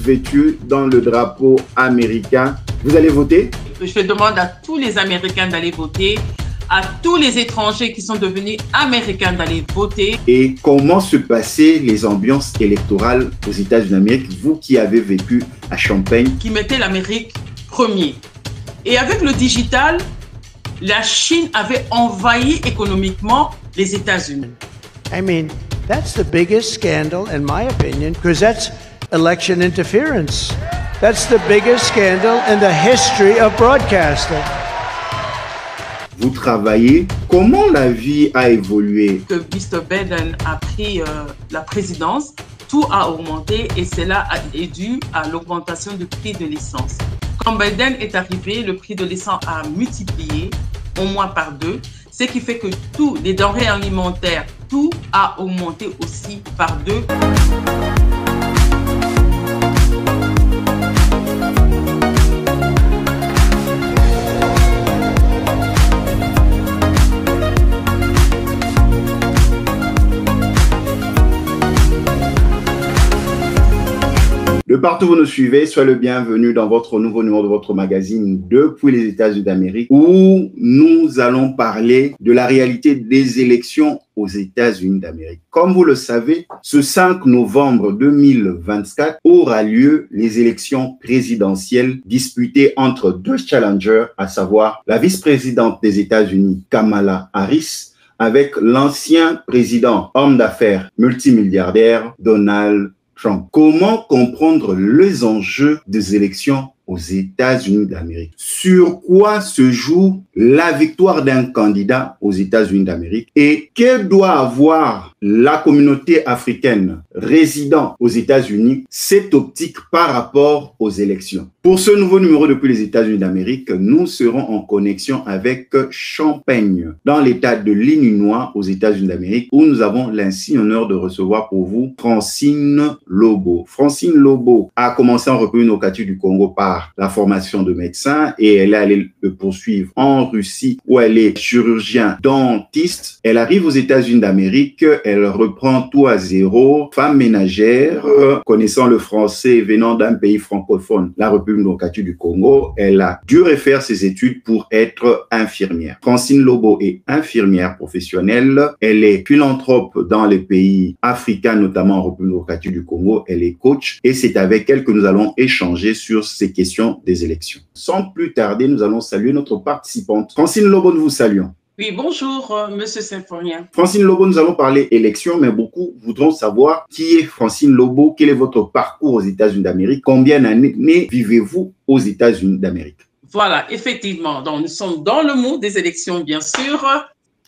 vêtus dans le drapeau américain. Vous allez voter? Je demande à tous les Américains d'aller voter, à tous les étrangers qui sont devenus Américains d'aller voter. Et comment se passaient les ambiances électorales aux États-Unis d'Amérique, vous qui avez vécu à Champaign? Qui mettait l'Amérique premier. Et avec le digital, la Chine avait envahi économiquement les États-Unis. I mean, that's the biggest scandal, in my opinion, because that's election interference. That's the biggest scandal in the history of broadcasting. Vous travaillez. Comment la vie a évolué? Que Mr. Biden a pris la présidence, tout a augmenté et cela est dû à l'augmentation du prix de l'essence. Quand Biden est arrivé, le prix de l'essence a multiplié au moins par 2, ce qui fait que tous les denrées alimentaires, tout a augmenté aussi par 2. De partout où vous nous suivez, soyez le bienvenu dans votre nouveau numéro de votre magazine depuis les États-Unis d'Amérique, où nous allons parler de la réalité des élections aux États-Unis d'Amérique. Comme vous le savez, ce 5 novembre 2024 aura lieu les élections présidentielles disputées entre deux challengers, à savoir la vice-présidente des États-Unis, Kamala Harris, avec l'ancien président, homme d'affaires multimilliardaire, Donald Trump. Comment comprendre les enjeux des élections aux États-Unis d'Amérique? Sur quoi se joue la victoire d'un candidat aux États-Unis d'Amérique? Et que doit avoir la communauté africaine résidant aux États-Unis, cette optique par rapport aux élections? Pour ce nouveau numéro depuis les États-Unis d'Amérique, nous serons en connexion avec Champaign, dans l'État de l'Illinois aux États-Unis d'Amérique, où nous avons l'insigne honneur de recevoir pour vous Francine Lobo. Francine Lobo a commencé en République démocratique du Congo par la formation de médecin et elle est allée le poursuivre en Russie où elle est chirurgien dentiste. Elle arrive aux États-Unis d'Amérique, elle reprend tout à zéro, femme ménagère, connaissant le français venant d'un pays francophone, la République démocratique du Congo. Elle a dû refaire ses études pour être infirmière. Francine Lobo est infirmière professionnelle. Elle est philanthrope dans les pays africains, notamment en République démocratique du Congo. Elle est coach et c'est avec elle que nous allons échanger sur ces questions des élections. Sans plus tarder, nous allons saluer notre participante. Francine Lobo, nous vous saluons. Oui, bonjour, Monsieur Symphorien. Francine Lobo, nous allons parler élections, mais beaucoup voudront savoir qui est Francine Lobo, quel est votre parcours aux États-Unis d'Amérique, combien d'années vivez-vous aux États-Unis d'Amérique? Voilà, effectivement, donc nous sommes dans le monde des élections, bien sûr.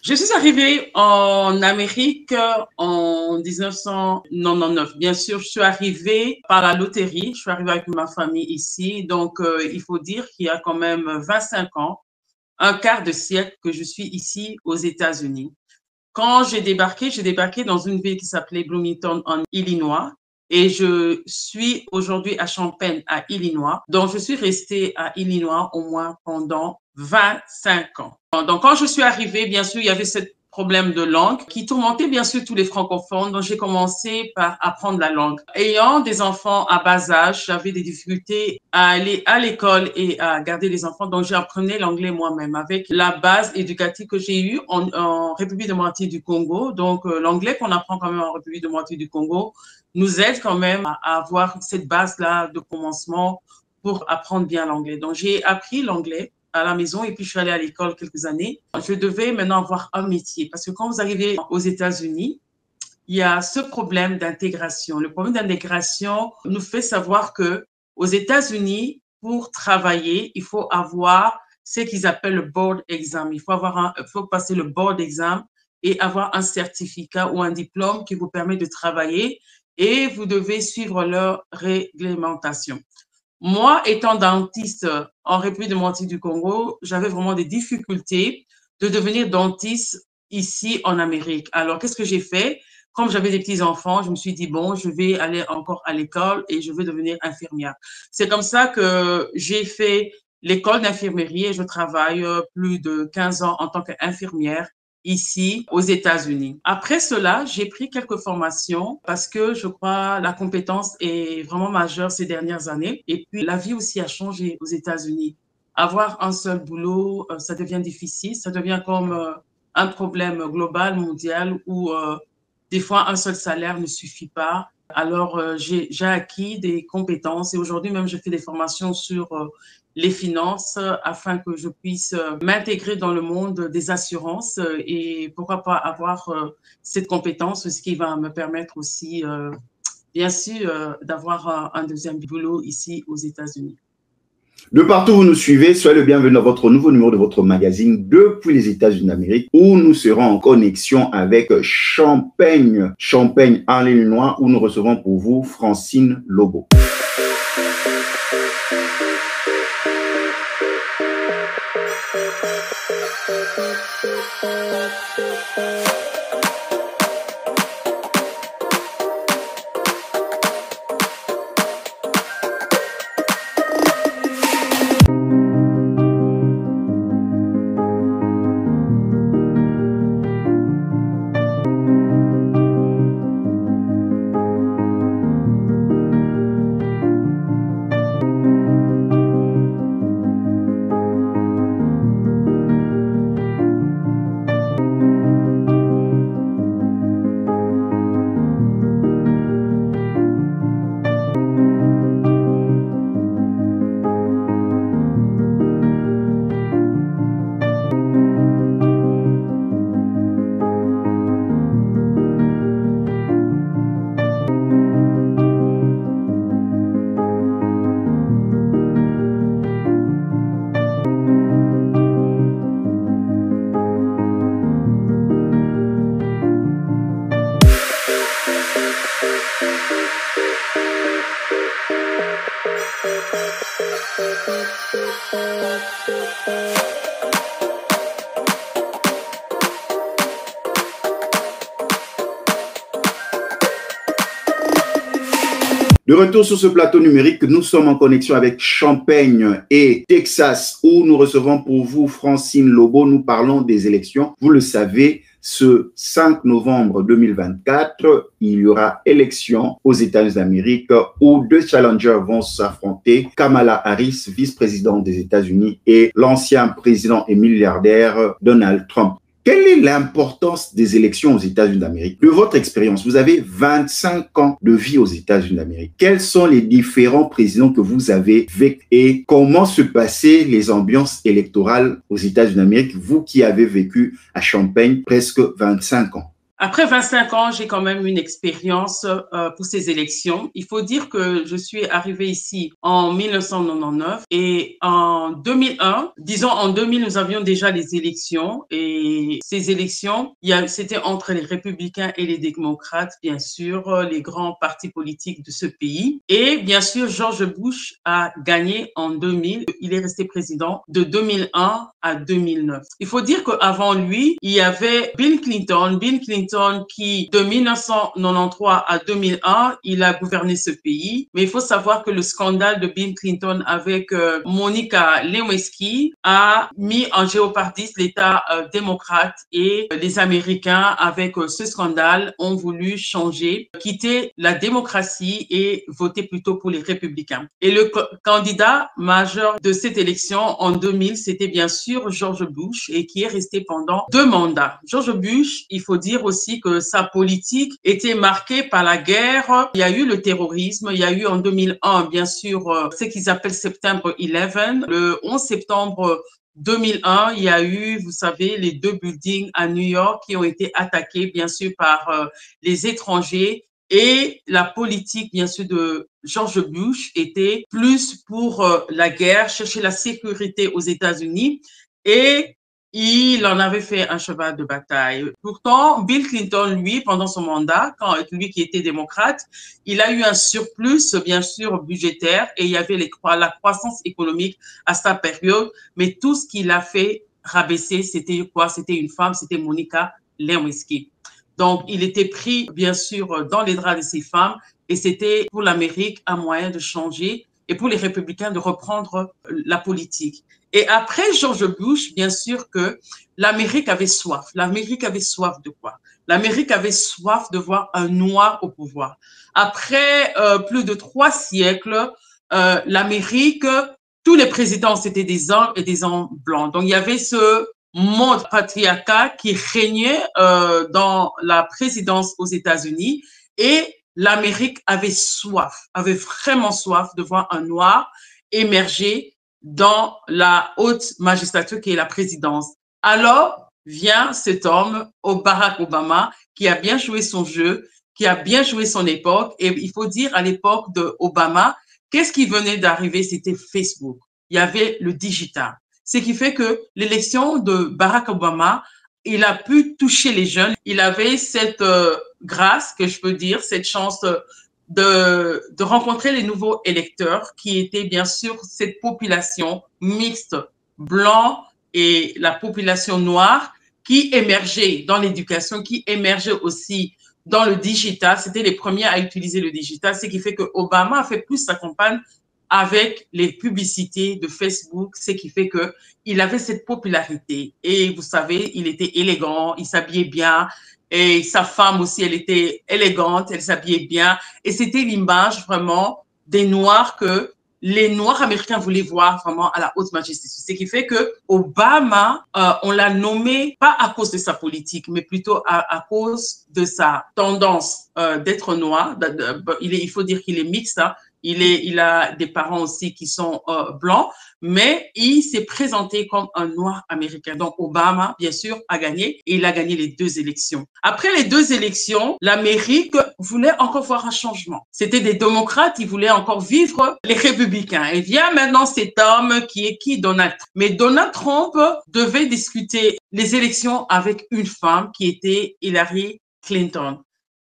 Je suis arrivée en Amérique en 1999. Bien sûr, je suis arrivée par la loterie. Je suis arrivée avec ma famille ici. Donc, il faut dire qu'il y a quand même 25 ans, un quart de siècle que je suis ici aux États-Unis. Quand j'ai débarqué dans une ville qui s'appelait Bloomington, en Illinois. Et je suis aujourd'hui à Champaign, à Illinois. Donc, je suis restée à Illinois au moins pendant 25 ans. Donc, quand je suis arrivée, bien sûr, il y avait ce problème de langue qui tourmentait bien sûr tous les francophones. Donc, j'ai commencé par apprendre la langue. Ayant des enfants à bas âge, j'avais des difficultés à aller à l'école et à garder les enfants. Donc, j'apprenais l'anglais moi-même avec la base éducative que j'ai eue en République démocratique du Congo. Donc, l'anglais qu'on apprend quand même en République démocratique du Congo nous aide quand même à avoir cette base-là de commencement pour apprendre bien l'anglais. Donc, j'ai appris l'anglais à la maison et puis je suis allée à l'école quelques années. Je devais maintenant avoir un métier parce que quand vous arrivez aux États-Unis, il y a ce problème d'intégration. Le problème d'intégration nous fait savoir que aux États-Unis, pour travailler, il faut avoir ce qu'ils appellent le board exam. Il faut passer le board exam et avoir un certificat ou un diplôme qui vous permet de travailler et vous devez suivre leur réglementation. Moi, étant dentiste en République démocratique du Congo, j'avais vraiment des difficultés de devenir dentiste ici en Amérique. Alors, qu'est-ce que j'ai fait? Comme j'avais des petits-enfants, je me suis dit, bon, je vais aller encore à l'école et je vais devenir infirmière. C'est comme ça que j'ai fait l'école d'infirmerie et je travaille plus de 15 ans en tant qu'infirmière ici aux États-Unis. Après cela, j'ai pris quelques formations parce que je crois la compétence est vraiment majeure ces dernières années. Et puis, la vie aussi a changé aux États-Unis. Avoir un seul boulot, ça devient difficile. Ça devient comme un problème global, mondial, où des fois, un seul salaire ne suffit pas. Alors, j'ai acquis des compétences et aujourd'hui même, je fais des formations sur les finances afin que je puisse m'intégrer dans le monde des assurances et pourquoi pas avoir cette compétence, ce qui va me permettre aussi, bien sûr, d'avoir un deuxième boulot ici aux États-Unis. De partout où vous nous suivez, soyez le bienvenu dans votre nouveau numéro de votre magazine depuis les États-Unis d'Amérique où nous serons en connexion avec Champagne en l'Illinois où nous recevons pour vous Francine Lobo. De retour sur ce plateau numérique, nous sommes en connexion avec Champagne et Texas où nous recevons pour vous Francine Lobo. Nous parlons des élections. Vous le savez, ce 5 novembre 2024, il y aura élection aux États-Unis d'Amérique où deux challengers vont s'affronter. Kamala Harris, vice-présidente des États-Unis, et l'ancien président et milliardaire Donald Trump. Quelle est l'importance des élections aux États-Unis d'Amérique? De votre expérience, vous avez 25 ans de vie aux États-Unis d'Amérique. Quels sont les différents présidents que vous avez vécu et comment se passaient les ambiances électorales aux États-Unis d'Amérique, vous qui avez vécu à Champagne presque 25 ans? Après 25 ans, j'ai quand même une expérience pour ces élections. Il faut dire que je suis arrivée ici en 1999 et en 2001, disons en 2000, nous avions déjà les élections et ces élections, c'était entre les républicains et les démocrates, bien sûr, les grands partis politiques de ce pays. Et bien sûr, George Bush a gagné en 2000. Il est resté président de 2001 à 2009. Il faut dire qu'avant lui, il y avait Bill Clinton qui, de 1993 à 2001, il a gouverné ce pays. Mais il faut savoir que le scandale de Bill Clinton avec Monica Lewinsky a mis en géopardie l'État démocrate et les Américains, avec ce scandale, ont voulu changer, quitter la démocratie et voter plutôt pour les républicains. Et le candidat majeur de cette élection en 2000, c'était bien sûr George Bush et qui est resté pendant 2 mandats. George Bush, il faut dire aussi que sa politique était marquée par la guerre. Il y a eu le terrorisme. Il y a eu en 2001, bien sûr, ce qu'ils appellent September 11. Le 11 septembre 2001, il y a eu, vous savez, les 2 buildings à New York qui ont été attaqués, bien sûr, par les étrangers. Et la politique, bien sûr, de George Bush était plus pour la guerre, chercher la sécurité aux États-Unis. Et il en avait fait un cheval de bataille. Pourtant, Bill Clinton, lui, pendant son mandat, lui qui était démocrate, il a eu un surplus, bien sûr, budgétaire et il y avait la croissance économique à sa période. Mais tout ce qu'il a fait rabaisser, c'était quoi? C'était une femme, c'était Monica Lewinsky. Donc, il était pris, bien sûr, dans les draps de ces femmes et c'était pour l'Amérique un moyen de changer et pour les républicains de reprendre la politique. Et après George Bush, bien sûr que l'Amérique avait soif. L'Amérique avait soif de quoi? L'Amérique avait soif de voir un noir au pouvoir. Après plus de 3 siècles, l'Amérique, tous les présidents, c'était des hommes et des hommes blancs. Donc, il y avait ce monde patriarcat qui régnait dans la présidence aux États-Unis et l'Amérique avait soif, avait vraiment soif de voir un noir émerger dans la haute magistrature qui est la présidence. Alors vient cet homme, Barack Obama, qui a bien joué son jeu, qui a bien joué son époque. Et il faut dire, à l'époque de Obama, qu'est-ce qui venait d'arriver? C'était Facebook. Il y avait le digital. Ce qui fait que l'élection de Barack Obama, il a pu toucher les jeunes. Il avait cette grâce, que je peux dire, cette chance de rencontrer les nouveaux électeurs qui étaient bien sûr cette population mixte, blanc et la population noire qui émergeait dans l'éducation, qui émergeait aussi dans le digital. C'était les premiers à utiliser le digital, ce qui fait que Obama a fait plus sa campagne avec les publicités de Facebook, ce qui fait que il avait cette popularité. Et vous savez, il était élégant, il s'habillait bien, et sa femme aussi, elle était élégante, elle s'habillait bien. Et c'était l'image vraiment des Noirs que les Noirs américains voulaient voir vraiment à la haute magistrature. Ce qui fait que Obama, on l'a nommé pas à cause de sa politique, mais plutôt à cause de sa tendance d'être noir. Il faut dire qu'il est mixte, hein. Il a des parents aussi qui sont blancs, mais il s'est présenté comme un noir américain. Donc, Obama, bien sûr, a gagné et il a gagné les 2 élections. Après les 2 élections, l'Amérique voulait encore voir un changement. C'était des démocrates, ils voulaient encore vivre les républicains. Et vient maintenant cet homme qui est qui? Donald Trump. Mais Donald Trump devait discuter les élections avec une femme qui était Hillary Clinton.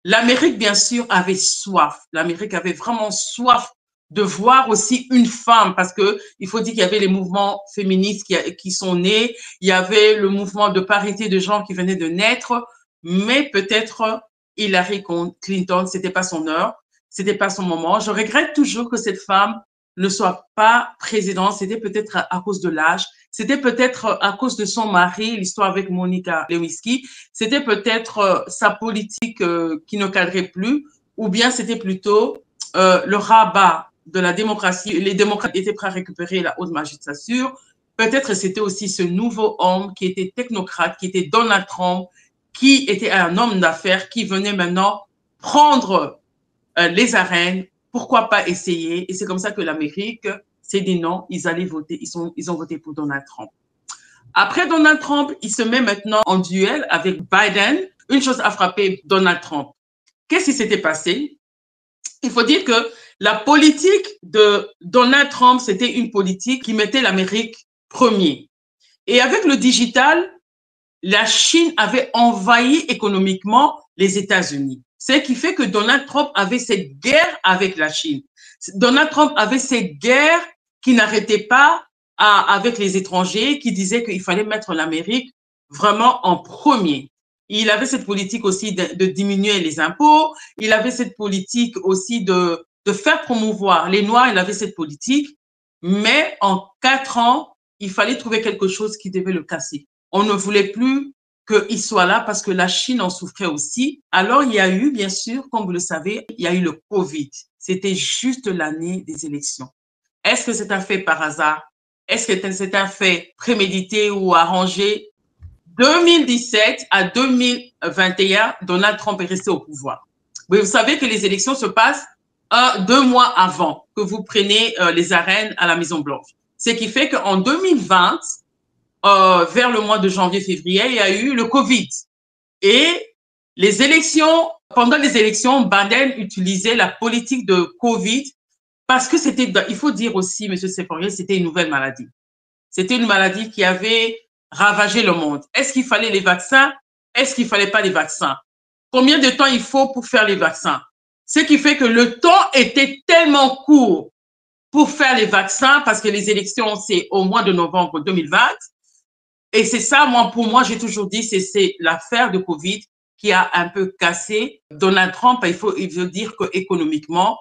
L'Amérique, bien sûr, avait soif. L'Amérique avait vraiment soif de voir aussi une femme, parce que il faut dire qu'il y avait les mouvements féministes qui sont nés, il y avait le mouvement de parité de gens qui venaient de naître, mais peut-être Hillary Clinton, c'était pas son heure, c'était pas son moment. Je regrette toujours que cette femme ne soit pas présidente. C'était peut-être à cause de l'âge, c'était peut-être à cause de son mari, l'histoire avec Monica Lewinsky, c'était peut-être sa politique qui ne cadrait plus, ou bien c'était plutôt le rabat de la démocratie. Les démocrates étaient prêts à récupérer la haute magistrature. Peut-être c'était aussi ce nouveau homme qui était technocrate, qui était Donald Trump, qui était un homme d'affaires, qui venait maintenant prendre les arènes. Pourquoi pas essayer? Et c'est comme ça que l'Amérique s'est dit non, ils allaient voter, ils ont voté pour Donald Trump. Après Donald Trump, il se met maintenant en duel avec Biden. Une chose a frappé Donald Trump. Qu'est-ce qui s'était passé? Il faut dire que la politique de Donald Trump, c'était une politique qui mettait l'Amérique premier. Et avec le digital, la Chine avait envahi économiquement les États-Unis. Ce qui fait que Donald Trump avait cette guerre avec la Chine. Donald Trump avait cette guerre qui n'arrêtait pas avec les étrangers, qui disait qu'il fallait mettre l'Amérique vraiment en premier. Il avait cette politique aussi de diminuer les impôts. Il avait cette politique aussi de faire promouvoir les Noirs. Il avait cette politique. Mais en 4 ans, il fallait trouver quelque chose qui devait le casser. On ne voulait plus qu'il soit là parce que la Chine en souffrait aussi. Alors, il y a eu, bien sûr, comme vous le savez, il y a eu le Covid. C'était juste l'année des élections. Est-ce que c'est un fait par hasard? Est-ce que c'est un fait prémédité ou arrangé? 2017 à 2021, Donald Trump est resté au pouvoir. Mais vous savez que les élections se passent 2 mois avant que vous preniez les arènes à la Maison-Blanche. Ce qui fait qu'en 2020, vers le mois de janvier-février, il y a eu le Covid. Et les élections, pendant les élections, Biden utilisait la politique de Covid parce que c'était, il faut dire aussi, M. Seforier, c'était une nouvelle maladie. C'était une maladie qui avait ravagé le monde. Est-ce qu'il fallait les vaccins? Est-ce qu'il fallait pas les vaccins? Combien de temps il faut pour faire les vaccins? Ce qui fait que le temps était tellement court pour faire les vaccins, parce que les élections, c'est au mois de novembre 2020. Et c'est ça, pour moi, j'ai toujours dit, c'est l'affaire de Covid qui a un peu cassé Donald Trump. Il veut dire qu'économiquement,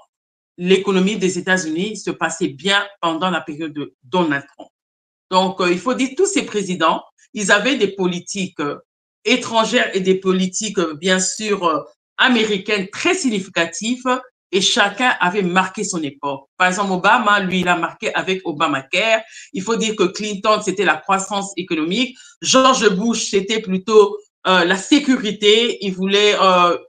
l'économie des États-Unis se passait bien pendant la période de Donald Trump. Donc, il faut dire, tous ces présidents, ils avaient des politiques étrangères et des politiques, bien sûr, américaines très significatives, et chacun avait marqué son époque. Par exemple, Obama, lui, il a marqué avec Obamacare. Il faut dire que Clinton, c'était la croissance économique. George Bush, c'était plutôt la sécurité. Il voulait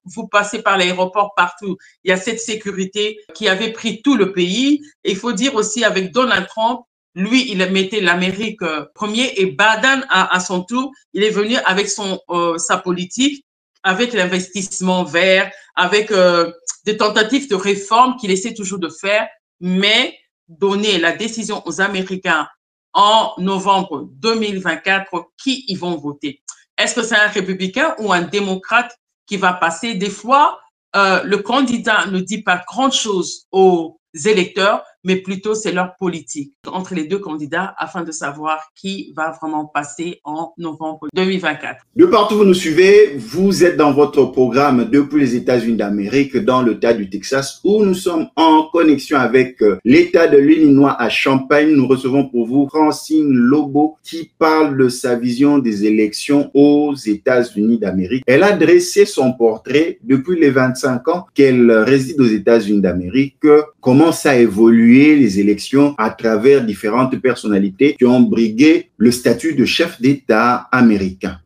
vous passer par l'aéroport partout. Il y a cette sécurité qui avait pris tout le pays. Et il faut dire aussi avec Donald Trump, lui, il mettait l'Amérique premier, et Biden, à son tour, il est venu avec sa politique, avec l'investissement vert, avec des tentatives de réforme qu'il essaie toujours de faire, mais donner la décision aux Américains en novembre 2024 qui ils vont voter. Est-ce que c'est un républicain ou un démocrate qui va passer? Des fois, le candidat ne dit pas grand-chose aux électeurs, mais plutôt c'est leur politique entre les deux candidats afin de savoir qui va vraiment passer en novembre 2024. De partout où vous nous suivez, vous êtes dans votre programme depuis les États-Unis d'Amérique, dans l'État du Texas, où nous sommes en connexion avec l'État de l'Illinois à Champaign. Nous recevons pour vous Francine Lobo qui parle de sa vision des élections aux États-Unis d'Amérique. Elle a dressé son portrait depuis les 25 ans qu'elle réside aux États-Unis d'Amérique, comment ça a évolué les élections à travers différentes personnalités qui ont brigué le statut de chef d'État américain.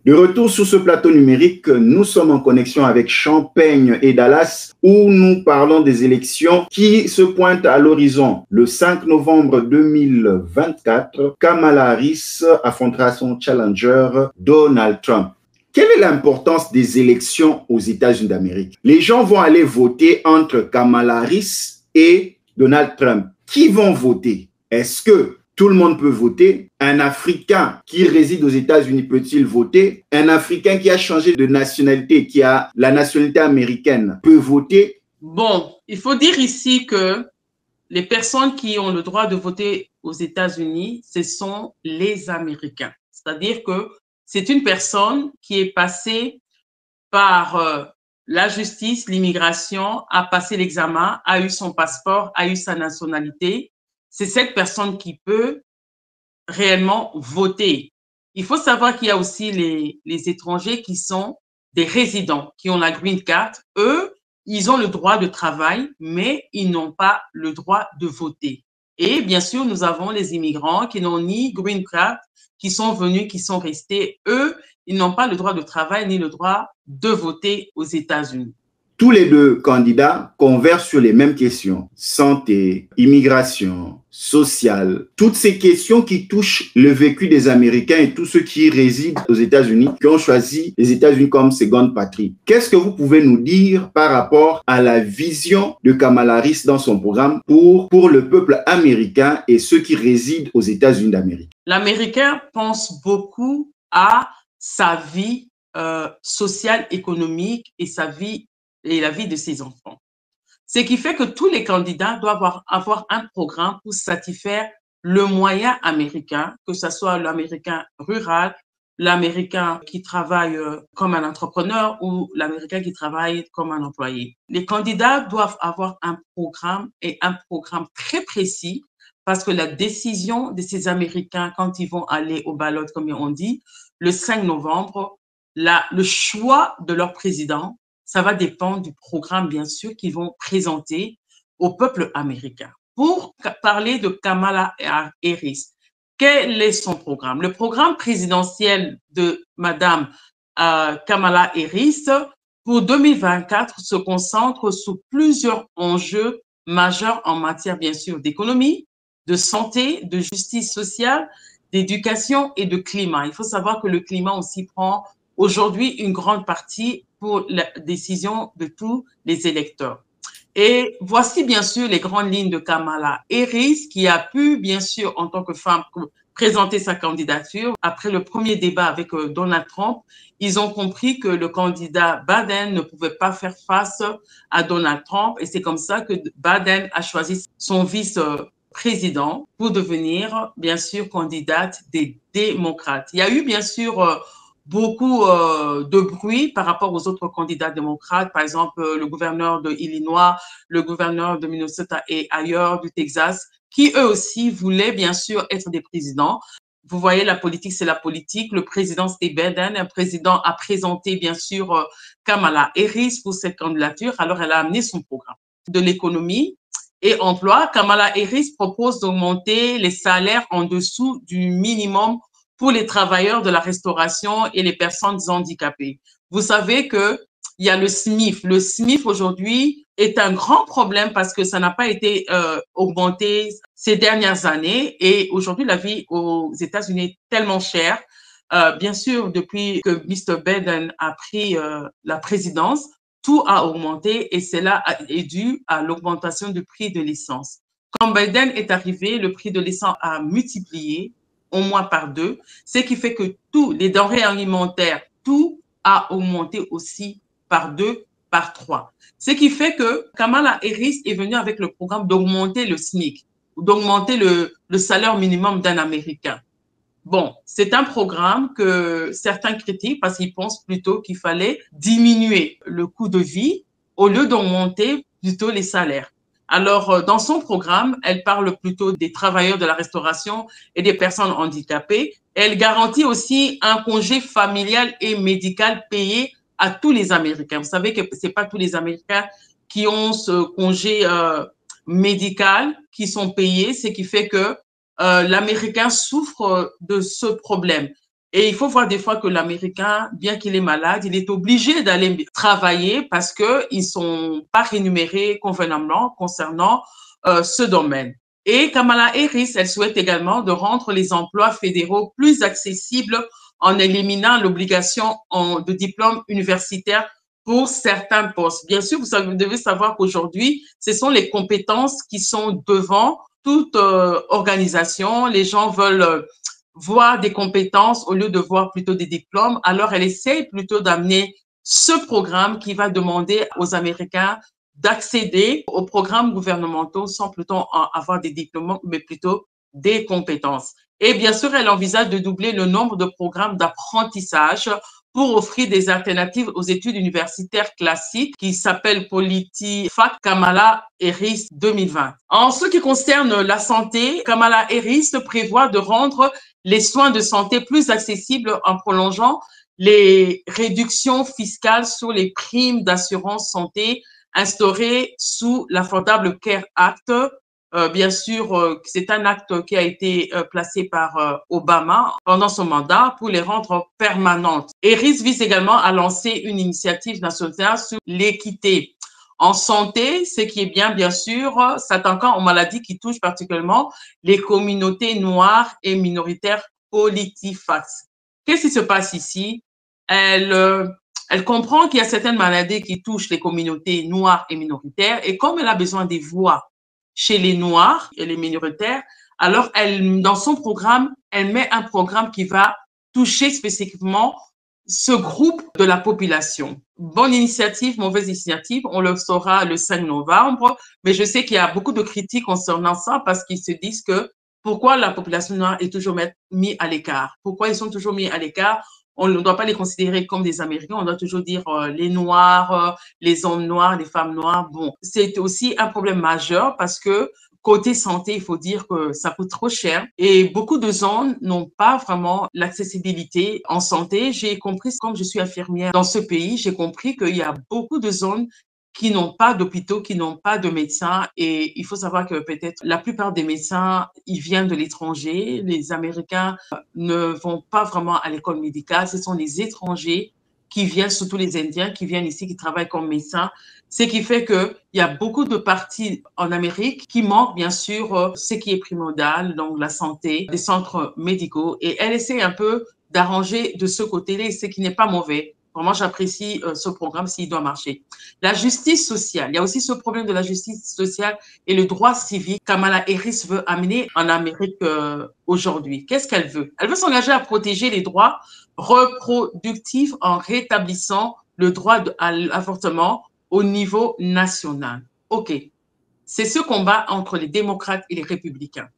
De retour sur ce plateau numérique, nous sommes en connexion avec Champaign et Dallas où nous parlons des élections qui se pointent à l'horizon. Le 5 novembre 2024, Kamala Harris affrontera son challenger Donald Trump. Quelle est l'importance des élections aux États-Unis d'Amérique? Les gens vont aller voter entre Kamala Harris et Donald Trump. Qui vont voter? Est-ce que tout le monde peut voter? Un Africain qui réside aux États-Unis peut-il voter? Un Africain qui a changé de nationalité, qui a la nationalité américaine, peut voter? Bon, il faut dire ici que les personnes qui ont le droit de voter aux États-Unis, ce sont les Américains. C'est-à-dire que c'est une personne qui est passée par la justice, l'immigration, a passé l'examen, a eu son passeport, a eu sa nationalité. C'est cette personne qui peut réellement voter. Il faut savoir qu'il y a aussi les étrangers qui sont des résidents, qui ont la green card. Eux, ils ont le droit de travail, mais ils n'ont pas le droit de voter. Et bien sûr, nous avons les immigrants qui n'ont ni green card, qui sont venus, qui sont restés. Eux, ils n'ont pas le droit de travail ni le droit de voter aux États-Unis. Tous les deux candidats conversent sur les mêmes questions. Santé, immigration, sociale. Toutes ces questions qui touchent le vécu des Américains et tous ceux qui résident aux États-Unis, qui ont choisi les États-Unis comme seconde patrie. Qu'est-ce que vous pouvez nous dire par rapport à la vision de Kamala Harris dans son programme pour le peuple américain et ceux qui résident aux États-Unis d'Amérique? L'Américain pense beaucoup à sa vie sociale, économique et sa vie et la vie de ses enfants. Ce qui fait que tous les candidats doivent avoir un programme pour satisfaire le moyen américain, que ce soit l'américain rural, l'américain qui travaille comme un entrepreneur ou l'américain qui travaille comme un employé. Les candidats doivent avoir un programme et un programme très précis parce que la décision de ces Américains, quand ils vont aller au ballot, comme on dit, le 5 novembre, le choix de leur président, ça va dépendre du programme, bien sûr, qu'ils vont présenter au peuple américain. Pour parler de Kamala Harris, quel est son programme? Le programme présidentiel de Madame Kamala Harris pour 2024 se concentre sur plusieurs enjeux majeurs en matière, bien sûr, d'économie, de santé, de justice sociale, d'éducation et de climat. Il faut savoir que le climat aussi prend aujourd'hui une grande partie pour la décision de tous les électeurs. Et voici bien sûr les grandes lignes de Kamala Harris qui a pu bien sûr en tant que femme présenter sa candidature. Après le premier débat avec Donald Trump, ils ont compris que le candidat Biden ne pouvait pas faire face à Donald Trump et c'est comme ça que Biden a choisi son vice-président pour devenir bien sûr candidate des démocrates. Il y a eu bien sûr beaucoup de bruit par rapport aux autres candidats démocrates, par exemple le gouverneur de Illinois, le gouverneur de Minnesota et ailleurs du Texas, qui eux aussi voulaient bien sûr être des présidents. Vous voyez, la politique, c'est la politique. Le président, c'était Biden. Le président a présenté bien sûr Kamala Harris pour cette candidature. Alors, elle a amené son programme de l'économie et emploi. Kamala Harris propose d'augmenter les salaires en dessous du minimum pour les travailleurs de la restauration et les personnes handicapées. Vous savez que il y a le SMIF. Le SMIF aujourd'hui est un grand problème parce que ça n'a pas été augmenté ces dernières années et aujourd'hui la vie aux États-Unis est tellement chère. Bien sûr, depuis que Mr. Biden a pris la présidence, tout a augmenté et cela est dû à l'augmentation du prix de l'essence. Quand Biden est arrivé, le prix de l'essence a multiplié au moins par 2, ce qui fait que tous les denrées alimentaires, tout a augmenté aussi par 2, par 3. Ce qui fait que Kamala Harris est venue avec le programme d'augmenter le SMIC, d'augmenter le salaire minimum d'un Américain. Bon, c'est un programme que certains critiquent parce qu'ils pensent plutôt qu'il fallait diminuer le coût de vie au lieu d'augmenter plutôt les salaires. Alors, dans son programme, elle parle plutôt des travailleurs de la restauration et des personnes handicapées. Elle garantit aussi un congé familial et médical payé à tous les Américains. Vous savez que c'est pas tous les Américains qui ont ce congé médical qui sont payés, ce qui fait que l'Américain souffre de ce problème. Et il faut voir des fois que l'Américain, bien qu'il est malade, il est obligé d'aller travailler parce qu'ils ne sont pas rémunérés convenablement concernant ce domaine. Et Kamala Harris, elle souhaite également de rendre les emplois fédéraux plus accessibles en éliminant l'obligation de diplôme universitaire pour certains postes. Bien sûr, vous devez savoir qu'aujourd'hui, ce sont les compétences qui sont devant toute organisation. Les gens veulent voir des compétences au lieu de voir plutôt des diplômes. Alors, elle essaye plutôt d'amener ce programme qui va demander aux Américains d'accéder aux programmes gouvernementaux sans plutôt avoir des diplômes, mais plutôt des compétences. Et bien sûr, elle envisage de doubler le nombre de programmes d'apprentissage pour offrir des alternatives aux études universitaires classiques qui s'appellent PolitiFac Kamala Harris 2020. En ce qui concerne la santé, Kamala Harris prévoit de rendre les soins de santé plus accessibles en prolongeant les réductions fiscales sur les primes d'assurance santé instaurées sous l'Affordable Care Act. Bien sûr, c'est un acte qui a été placé par Obama pendant son mandat pour les rendre permanentes. Harris vise également à lancer une initiative nationale sur l'équité en santé, ce qui est bien sûr, s'attaquant aux maladies qui touchent particulièrement les communautés noires et minoritaires PolitiFac. Qu'est-ce qui se passe ici? Elle comprend qu'il y a certaines maladies qui touchent les communautés noires et minoritaires et comme elle a besoin des voix chez les Noirs et les minoritaires, alors dans son programme, elle met un programme qui va toucher spécifiquement ce groupe de la population. Bonne initiative, mauvaise initiative, on le saura le 5 novembre, mais je sais qu'il y a beaucoup de critiques concernant ça parce qu'ils se disent que pourquoi la population noire est toujours mise à l'écart? Pourquoi ils sont toujours mis à l'écart? On ne doit pas les considérer comme des Américains, on doit toujours dire les Noirs, les hommes noirs, les femmes noires. Bon, c'est aussi un problème majeur parce que côté santé, il faut dire que ça coûte trop cher et beaucoup de zones n'ont pas vraiment l'accessibilité en santé. J'ai compris, comme je suis infirmière dans ce pays, j'ai compris qu'il y a beaucoup de zones qui n'ont pas d'hôpitaux, qui n'ont pas de médecins. Et il faut savoir que peut-être la plupart des médecins, ils viennent de l'étranger. Les Américains ne vont pas vraiment à l'école médicale. Ce sont les étrangers qui viennent, surtout les Indiens, qui viennent ici, qui travaillent comme médecins. Ce qui fait qu'il y a beaucoup de parties en Amérique qui manquent, bien sûr, ce qui est primordial, donc la santé, des centres médicaux. Et elle essaie un peu d'arranger de ce côté-là, ce qui n'est pas mauvais. Vraiment, j'apprécie ce programme s'il doit marcher. La justice sociale. Il y a aussi ce problème de la justice sociale et le droit civique. Kamala Harris veut amener en Amérique aujourd'hui. Qu'est-ce qu'elle veut? Elle veut s'engager à protéger les droits reproductifs en rétablissant le droit à l'avortement au niveau national. OK. C'est ce combat entre les démocrates et les républicains.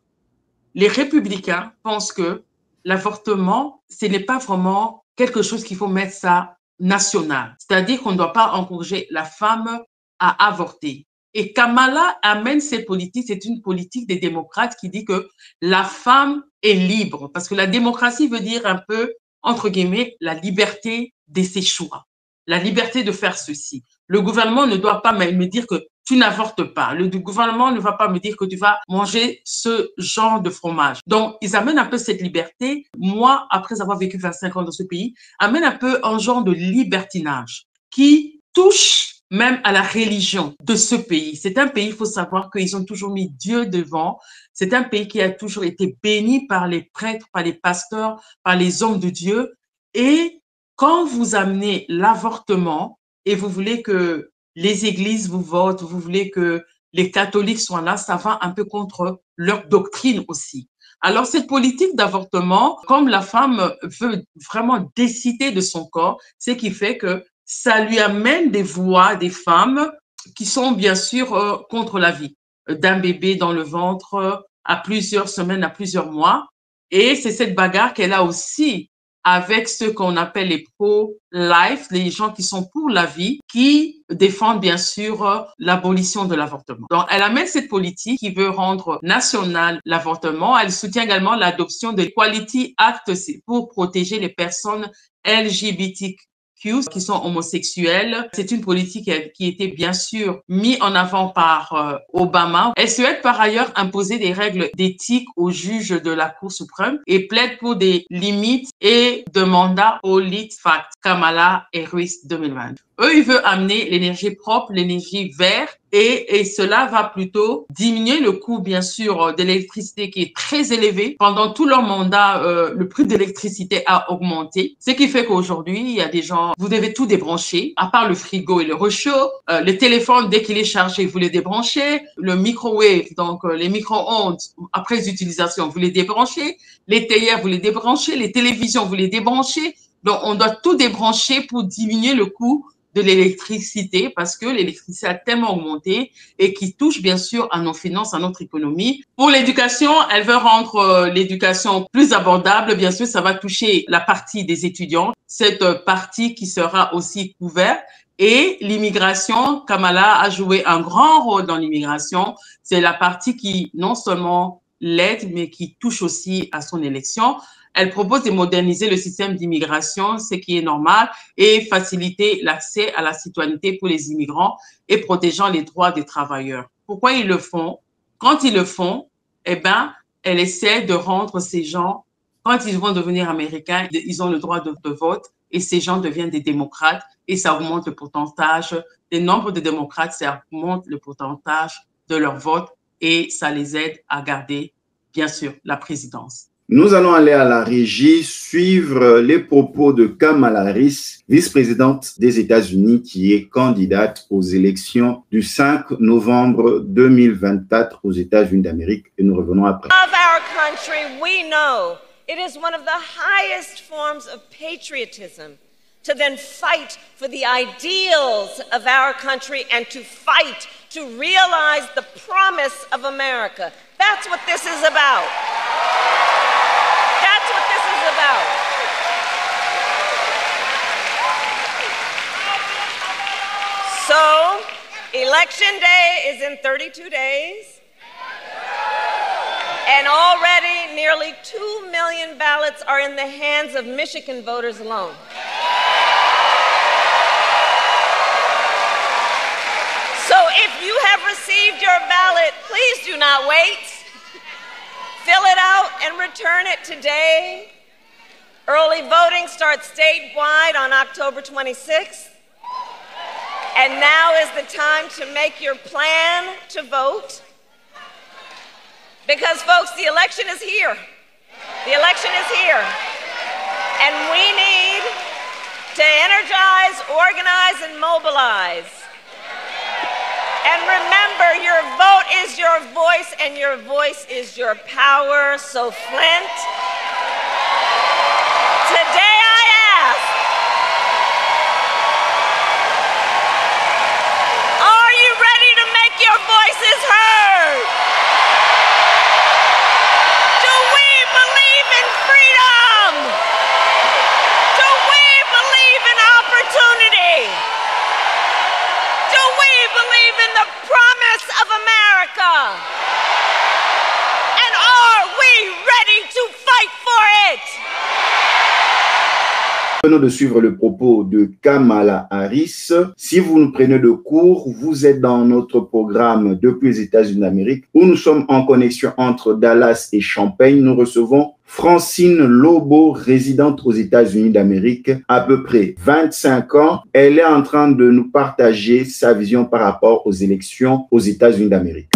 Les républicains pensent que l'avortement, ce n'est pas vraiment quelque chose qu'il faut mettre ça national. C'est-à-dire qu'on ne doit pas encourager la femme à avorter. Et Kamala amène cette politique, c'est une politique des démocrates qui dit que la femme est libre. Parce que la démocratie veut dire un peu, entre guillemets, la liberté de ses choix. La liberté de faire ceci. Le gouvernement ne doit pas me dire que tu n'avortes pas. Le gouvernement ne va pas me dire que tu vas manger ce genre de fromage. Donc, ils amènent un peu cette liberté. Moi, après avoir vécu 25 ans dans ce pays, amène un peu un genre de libertinage qui touche même à la religion de ce pays. C'est un pays, il faut savoir qu'ils ont toujours mis Dieu devant. C'est un pays qui a toujours été béni par les prêtres, par les pasteurs, par les hommes de Dieu. Et quand vous amenez l'avortement et vous voulez que les églises vous votent, vous voulez que les catholiques soient là, ça va un peu contre leur doctrine aussi. Alors, cette politique d'avortement, comme la femme veut vraiment décider de son corps, ce qui fait que ça lui amène des voix des femmes qui sont bien sûr contre la vie d'un bébé dans le ventre à plusieurs semaines, à plusieurs mois. Et c'est cette bagarre qu'elle a aussi avec ceux qu'on appelle les pro-life, les gens qui sont pour la vie, qui défendent bien sûr l'abolition de l'avortement. Donc, elle amène cette politique qui veut rendre national l'avortement. Elle soutient également l'adoption de l'Equality Act pour protéger les personnes LGBTQ qui sont homosexuels. C'est une politique qui était bien sûr mise en avant par Obama. Elle souhaite par ailleurs imposer des règles d'éthique aux juges de la Cour suprême et plaide pour des limites et de mandats au PolitiFact Kamala Harris 2020. Eux, ils veulent amener l'énergie propre, l'énergie verte et cela va plutôt diminuer le coût, bien sûr, de l'électricité qui est très élevé. Pendant tout leur mandat, le prix de l'électricité a augmenté, ce qui fait qu'aujourd'hui, il y a des gens, vous devez tout débrancher, à part le frigo et le réchaud. Le téléphone, dès qu'il est chargé, vous le débranchez. Le microwave, donc les micro-ondes, après utilisation, vous les débranchez. Les théières, vous les débranchez. Les télévisions, vous les débranchez. Donc, on doit tout débrancher pour diminuer le coût de l'électricité parce que l'électricité a tellement augmenté et qui touche bien sûr à nos finances, à notre économie. Pour l'éducation, elle veut rendre l'éducation plus abordable. Bien sûr, ça va toucher la partie des étudiants, cette partie qui sera aussi couverte. Et l'immigration, Kamala a joué un grand rôle dans l'immigration. C'est la partie qui non seulement l'aide, mais qui touche aussi à son élection. Elle propose de moderniser le système d'immigration, ce qui est normal, et faciliter l'accès à la citoyenneté pour les immigrants et protégeant les droits des travailleurs. Pourquoi ils le font? Quand ils le font, eh ben, elle essaie de rendre ces gens, quand ils vont devenir américains, ils ont le droit de vote et ces gens deviennent des démocrates et ça augmente le pourcentage, le nombre de démocrates, ça augmente le pourcentage de leur vote et ça les aide à garder, bien sûr, la présidence. Nous allons aller à la régie suivre les propos de Kamala Harris, vice-présidente des États-Unis, qui est candidate aux élections du 5 novembre 2024 aux États-Unis d'Amérique. Et nous revenons après. Of our country, we know it is one of the highest forms of patriotism to then fight for the ideals of our country and to fight to realize the promise of America. That's what this is about. That's what this is about. So, Election Day is in 32 days. And already nearly 2 million ballots are in the hands of Michigan voters alone. So if you have received your ballot, please do not wait. Fill it out and return it today. Early voting starts statewide on October 26th. And now is the time to make your plan to vote. Because, folks, the election is here. The election is here. And we need to energize, organize, and mobilize. And remember, your vote is your voice, and your voice is your power. So, Flint, today I ask, are you ready to make your voices heard? Of America. And are we ready to fight for it? Venons de suivre le propos de Kamala Harris. Si vous nous prenez de court, vous êtes dans notre programme depuis les États-Unis d'Amérique où nous sommes en connexion entre Dallas et Champaign. Nous recevons Francine Lobo, résidente aux États-Unis d'Amérique, à peu près 25 ans. Elle est en train de nous partager sa vision par rapport aux élections aux États-Unis d'Amérique.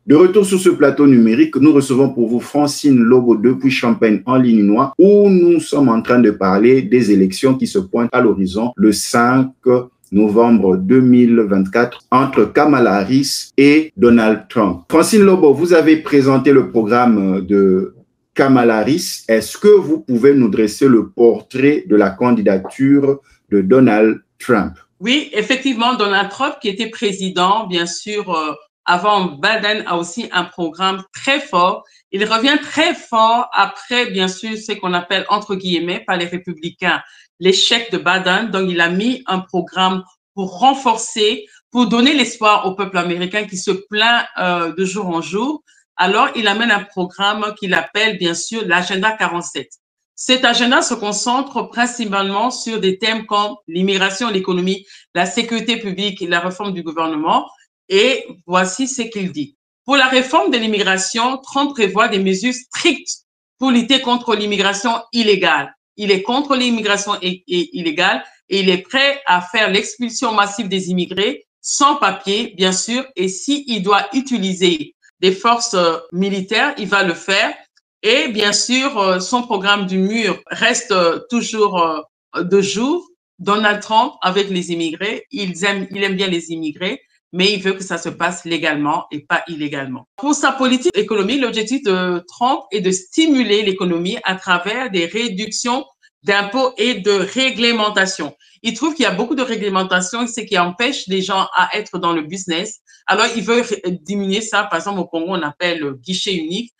De retour sur ce plateau numérique, nous recevons pour vous Francine Lobo depuis Champaign en l'Illinois où nous sommes en train de parler des élections qui se pointent à l'horizon le 5 novembre 2024 entre Kamala Harris et Donald Trump. Francine Lobo, vous avez présenté le programme de Kamala Harris. Est-ce que vous pouvez nous dresser le portrait de la candidature de Donald Trump? Oui, effectivement, Donald Trump, qui était président, bien sûr, avant Biden, a aussi un programme très fort. Il revient très fort après, bien sûr, ce qu'on appelle, entre guillemets, par les républicains, l'échec de Biden. Donc, il a mis un programme pour renforcer, pour donner l'espoir au peuple américain qui se plaint de jour en jour. Alors, il amène un programme qu'il appelle, bien sûr, l'agenda 47. Cet agenda se concentre principalement sur des thèmes comme l'immigration, l'économie, la sécurité publique et la réforme du gouvernement. Et voici ce qu'il dit. Pour la réforme de l'immigration, Trump prévoit des mesures strictes pour lutter contre l'immigration illégale. Il est contre l'immigration illégale et il est prêt à faire l'expulsion massive des immigrés sans papier, bien sûr. Et s'il doit utiliser des forces militaires, il va le faire. Et bien sûr, son programme du mur reste toujours de jour. Donald Trump avec les immigrés. Il aime bien les immigrés, mais il veut que ça se passe légalement et pas illégalement. Pour sa politique économique, l'objectif de Trump est de stimuler l'économie à travers des réductions d'impôts et de réglementation. Il trouve qu'il y a beaucoup de réglementation, ce qui empêche les gens à être dans le business. Alors, il veut diminuer ça. Par exemple, au Congo, on appelle le guichet unique.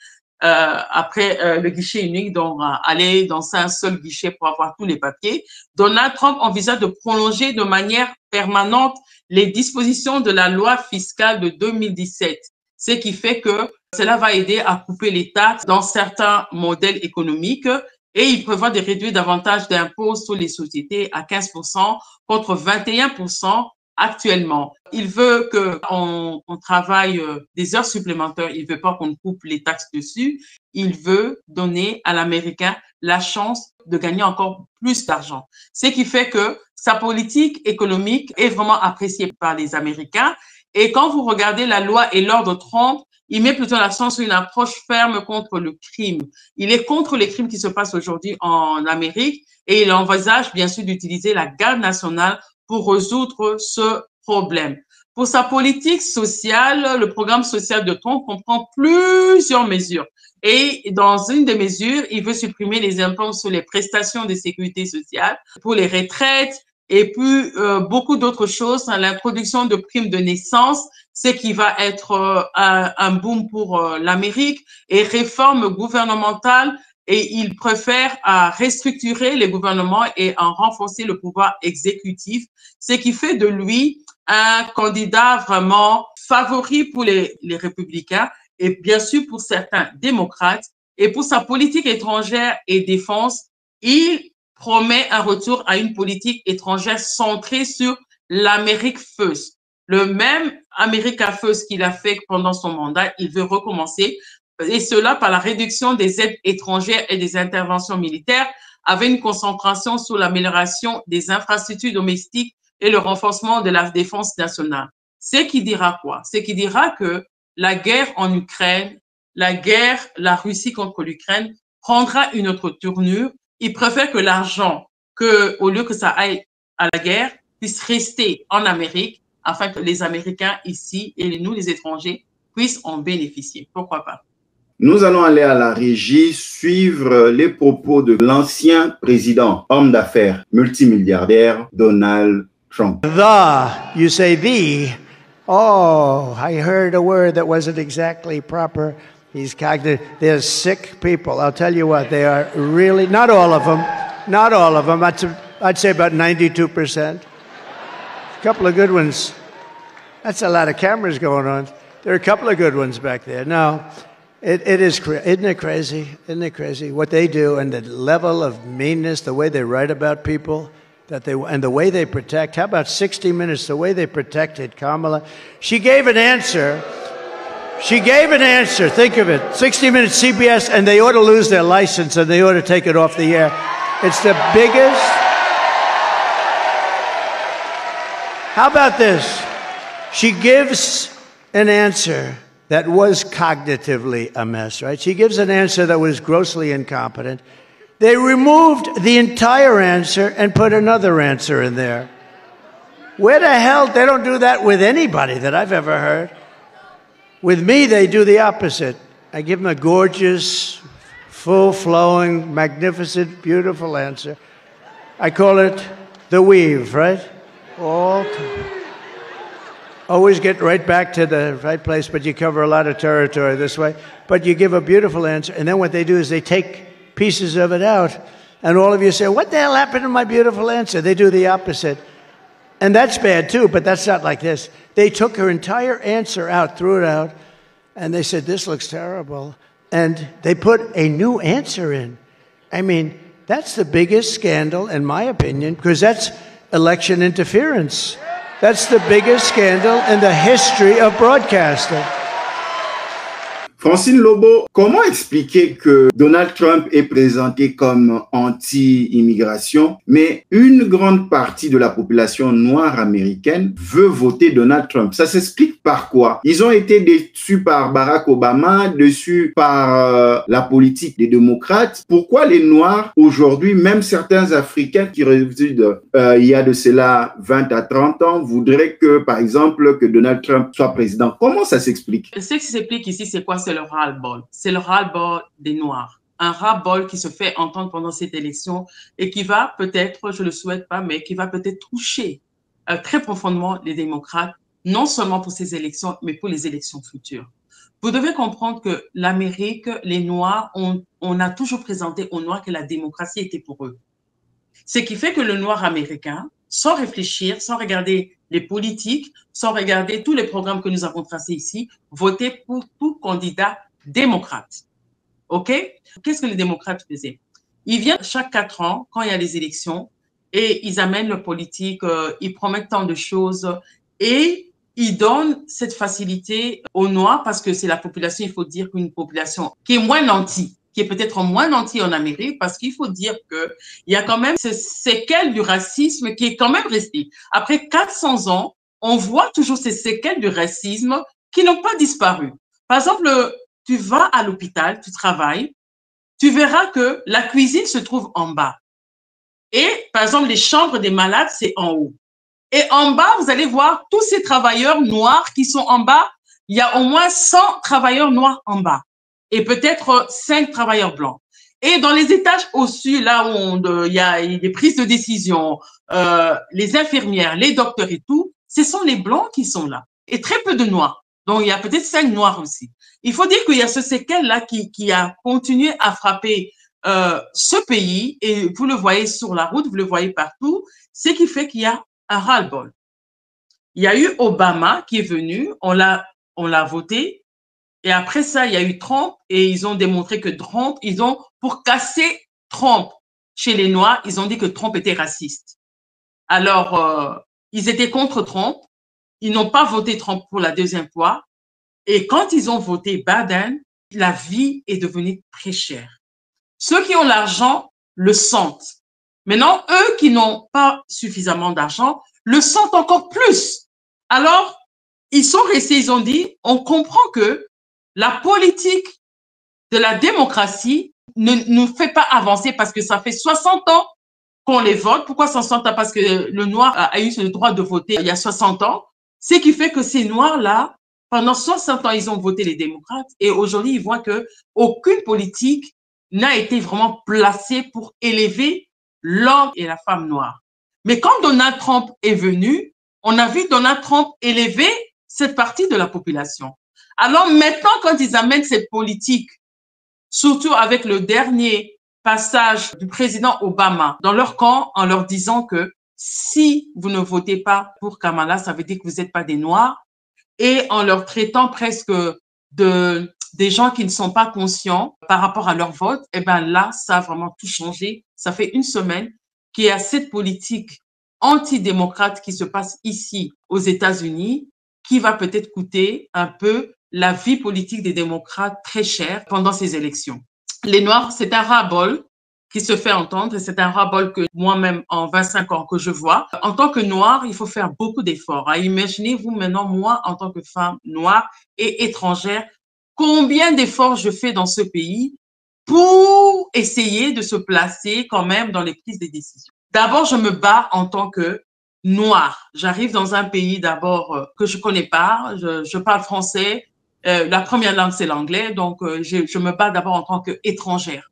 Après le guichet unique, donc aller dans un seul guichet pour avoir tous les papiers. Donald Trump envisage de prolonger de manière permanente les dispositions de la loi fiscale de 2017, ce qui fait que cela va aider à couper les taxes dans certains modèles économiques. Et il prévoit de réduire davantage d'impôts sur les sociétés à 15% contre 21% actuellement. Il veut qu'on travaille des heures supplémentaires. Il veut pas qu'on coupe les taxes dessus. Il veut donner à l'Américain la chance de gagner encore plus d'argent. Ce qui fait que sa politique économique est vraiment appréciée par les Américains. Et quand vous regardez la loi et l'ordre Trump, il met plutôt l'accent sur une approche ferme contre le crime. Il est contre les crimes qui se passent aujourd'hui en Amérique et il envisage bien sûr d'utiliser la garde nationale pour résoudre ce problème. Pour sa politique sociale, le programme social de Trump comprend plusieurs mesures. Et dans une des mesures, il veut supprimer les impôts sur les prestations de sécurité sociale pour les retraites et puis beaucoup d'autres choses, l'introduction de primes de naissance, ce qui va être un boom pour l'Amérique, et réforme gouvernementale, et il préfère restructurer les gouvernements et en renforcer le pouvoir exécutif, ce qui fait de lui un candidat vraiment favori pour les républicains et bien sûr pour certains démocrates. Et pour sa politique étrangère et défense, il promet un retour à une politique étrangère centrée sur l'Amérique First. Le même America First qu'il a fait pendant son mandat, il veut recommencer, et cela par la réduction des aides étrangères et des interventions militaires, avec une concentration sur l'amélioration des infrastructures domestiques et le renforcement de la défense nationale. Ce qui dira quoi? Ce qui dira que la guerre en Ukraine, la Russie contre l'Ukraine prendra une autre tournure. Il préfère que l'argent, au lieu que ça aille à la guerre, puisse rester en Amérique afin que les Américains ici et nous, les étrangers, puissent en bénéficier. Pourquoi pas? Nous allons aller à la régie suivre les propos de l'ancien président, homme d'affaires, multimilliardaire, Donald Trump. You say the. Oh, I heard a word that wasn't exactly proper. He's cognitive. They're sick people. I'll tell you what, they are really, not all of them. I'd say about 92%. A couple of good ones. That's a lot of cameras going on. There are a couple of good ones back there. No, it is, isn't it crazy? Isn't it crazy what they do and the level of meanness, the way they write about people, and the way they protect. How about 60 Minutes, the way they protected Kamala? She gave an answer. Think of it. 60 Minutes, CBS, and they ought to lose their license and they ought to take it off the air. It's the biggest. How about this? She gives an answer that was cognitively a mess, right? She gives an answer that was grossly incompetent. They removed the entire answer and put another answer in there. Where the hell? They don't do that with anybody that I've ever heard. With me, they do the opposite. I give them a gorgeous, full-flowing, magnificent, beautiful answer. I call it the weave, right? Always get right back to the right place, but you cover a lot of territory this way. But you give a beautiful answer, and then what they do is they take pieces of it out, and all of you say, what the hell happened to my beautiful answer? They do the opposite. And that's bad too, but that's not like this. They took her entire answer out, threw it out, and they said, this looks terrible. And they put a new answer in. I mean, that's the biggest scandal, in my opinion, because that's election interference. That's the biggest scandal in the history of broadcasting. Francine Lobo, comment expliquer que Donald Trump est présenté comme anti-immigration, mais une grande partie de la population noire américaine veut voter Donald Trump? Ça s'explique par quoi? Ils ont été déçus par Barack Obama, déçus par la politique des démocrates. Pourquoi les Noirs, aujourd'hui, même certains Africains qui résident il y a de cela 20 à 30 ans, voudraient que, par exemple, que Donald Trump soit président? Comment ça s'explique? Ce qui s'explique ici, c'est quoi? C'est le ras-le-bol. C'est le ras-le-bol des Noirs. Un ras-le-bol qui se fait entendre pendant cette élection et qui va peut-être, je ne le souhaite pas, mais qui va peut-être toucher très profondément les démocrates, non seulement pour ces élections, mais pour les élections futures. Vous devez comprendre que l'Amérique, les Noirs, on a toujours présenté aux Noirs que la démocratie était pour eux. Ce qui fait que le Noir américain, sans réfléchir, sans regarder les politiques, sans regarder tous les programmes que nous avons tracés ici, votait pour tout candidat démocrate. OK? Qu'est-ce que les démocrates faisaient? Ils viennent chaque 4 ans, quand il y a les élections, et ils amènent le politique, ils promettent tant de choses, et ils donnent cette facilité aux Noirs, parce que c'est la population, il faut dire qu'une population qui est moins nantie, qui est peut-être moins nantie en Amérique, parce qu'il faut dire qu'il y a quand même ce séquelles du racisme qui est quand même resté. Après 400 ans, on voit toujours ces séquelles du racisme qui n'ont pas disparu. Par exemple, tu vas à l'hôpital, tu travailles, tu verras que la cuisine se trouve en bas. Et par exemple, les chambres des malades, c'est en haut. Et en bas, vous allez voir tous ces travailleurs noirs qui sont en bas. Il y a au moins 100 travailleurs noirs en bas et peut-être 5 travailleurs blancs. Et dans les étages au-dessus, là où il y a des prises de décision, les infirmières, les docteurs et tout, ce sont les blancs qui sont là. Et très peu de noirs. Donc, il y a peut-être 5 noirs aussi. Il faut dire qu'il y a ce séquelle-là qui a continué à frapper ce pays. Et vous le voyez sur la route, vous le voyez partout. Ce qui fait qu'il y a un ras-le-bol. Il y a eu Obama qui est venu, on l'a voté. Et après ça, il y a eu Trump et ils ont démontré que Trump, pour casser Trump chez les Noirs, ils ont dit que Trump était raciste. Alors, ils étaient contre Trump. Ils n'ont pas voté Trump pour la deuxième fois. Et quand ils ont voté Biden, la vie est devenue très chère. Ceux qui ont l'argent le sentent. Maintenant, eux qui n'ont pas suffisamment d'argent le sentent encore plus. Alors, ils sont restés, ils ont dit, on comprend que la politique de la démocratie ne nous fait pas avancer parce que ça fait 60 ans qu'on les vote. Pourquoi 60 ans? Parce que le noir a eu le droit de voter il y a 60 ans. Ce qui fait que ces noirs-là, pendant 60 ans, ils ont voté les démocrates et aujourd'hui, ils voient que aucune politique n'a été vraiment placée pour élever l'homme et la femme noire. Mais quand Donald Trump est venu, on a vu Donald Trump élever cette partie de la population. Alors maintenant, quand ils amènent cette politique, surtout avec le dernier passage du président Obama dans leur camp en leur disant que si vous ne votez pas pour Kamala, ça veut dire que vous n'êtes pas des Noirs, et en leur traitant presque des gens qui ne sont pas conscients par rapport à leur vote, eh ben là, ça a vraiment tout changé. Ça fait une semaine qu'il y a cette politique antidémocrate qui se passe ici aux États-Unis, qui va peut-être coûter un peu la vie politique des démocrates très cher pendant ces élections. Les Noirs, c'est un ras-le-bol qui se fait entendre et c'est un ras-le-bol que moi-même, en 25 ans, que je vois. En tant que Noir, il faut faire beaucoup d'efforts. Imaginez-vous maintenant, moi, en tant que femme noire et étrangère, combien d'efforts je fais dans ce pays pour essayer de se placer quand même dans les prises de décision. D'abord, je me bats en tant que Noire. J'arrive dans un pays d'abord que je connais pas, je parle français, la première langue c'est l'anglais, donc je me bats d'abord en tant qu'étrangère.